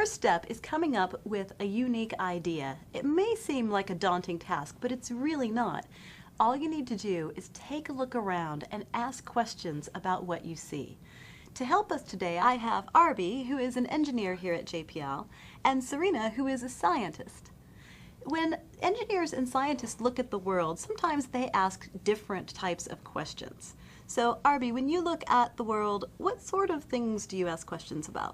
first step is coming up with a unique idea. It may seem like a daunting task, but it's really not. All you need to do is take a look around and ask questions about what you see. To help us today, I have Arby, who is an engineer here at JPL, and Serena, who is a scientist. When engineers and scientists look at the world, sometimes they ask different types of questions. So, Arby, when you look at the world, what sort of things do you ask questions about?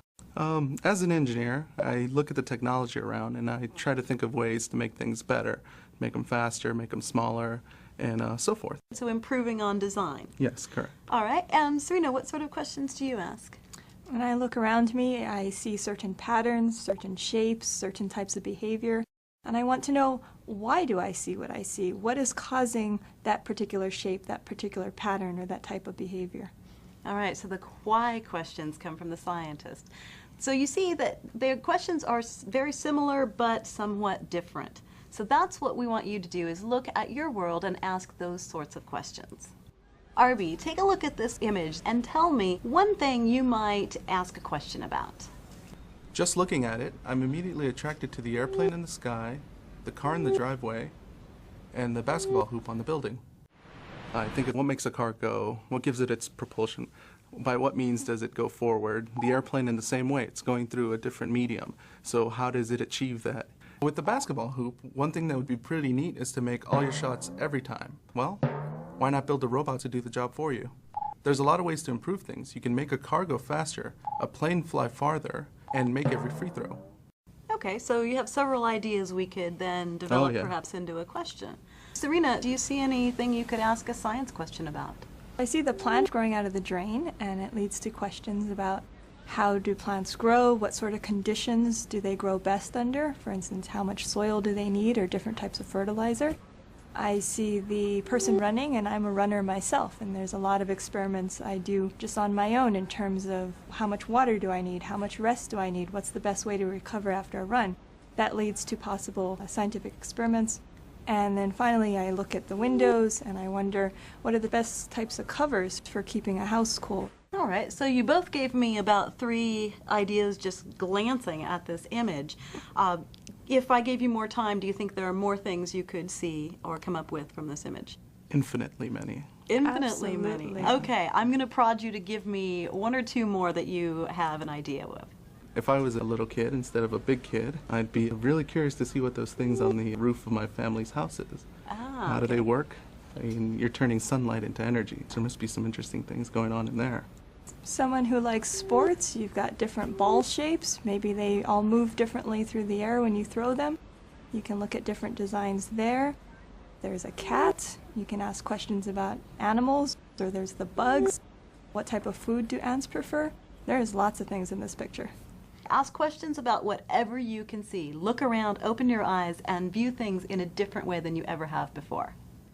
As an engineer, I look at the technology around and I try to think of ways to make things better, make them faster, make them smaller, and so forth. So improving on design. Yes, correct. All right, and Serena, what sort of questions do you ask? When I look around me, I see certain patterns, certain shapes, certain types of behavior, and I want to know, why do I see what I see? What is causing that particular shape, that particular pattern, or that type of behavior? All right, so the why questions come from the scientist. So you see that their questions are very similar but somewhat different. So that's what we want you to do, is look at your world and ask those sorts of questions. Arby, take a look at this image and tell me one thing you might ask a question about. Just looking at it, I'm immediately attracted to the airplane in the sky, the car in the driveway, and the basketball hoop on the building. I think of what makes a car go, what gives it its propulsion, by what means does it go forward. The airplane in the same way, it's going through a different medium, so how does it achieve that? With the basketball hoop, one thing that would be pretty neat is to make all your shots every time. Well, why not build a robot to do the job for you? There's a lot of ways to improve things. You can make a car go faster, a plane fly farther, and make every free throw. Okay, so you have several ideas we could then develop perhaps into a question. Serena, do you see anything you could ask a science question about? I see the plant growing out of the drain, and it leads to questions about how do plants grow, what sort of conditions do they grow best under, for instance, how much soil do they need, or different types of fertilizer. I see the person running, and I'm a runner myself, and there's a lot of experiments I do just on my own in terms of how much water do I need, how much rest do I need, what's the best way to recover after a run. That leads to possible scientific experiments. And then finally I look at the windows and I wonder, what are the best types of covers for keeping a house cool? All right, so you both gave me about 3 ideas just glancing at this image. If I gave you more time, do you think there are more things you could see or come up with from this image? Infinitely many. Infinitely Absolutely. many. Okay, I'm going to prod you to give me 1 or 2 more that you have an idea of. If I was a little kid instead of a big kid, I'd be really curious to see what those things on the roof of my family's house is. How do they work? I mean, you're turning sunlight into energy. So there must be some interesting things going on in there. Someone who likes sports, you've got different ball shapes. Maybe they all move differently through the air when you throw them. You can look at different designs there. There's a cat. You can ask questions about animals. Or there's the bugs. What type of food do ants prefer? There's lots of things in this picture. Ask questions about whatever you can see. Look around, open your eyes, and view things in a different way than you ever have before.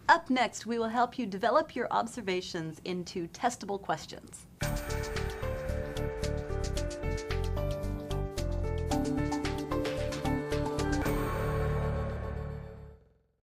Up next, we will help you develop your observations into testable questions.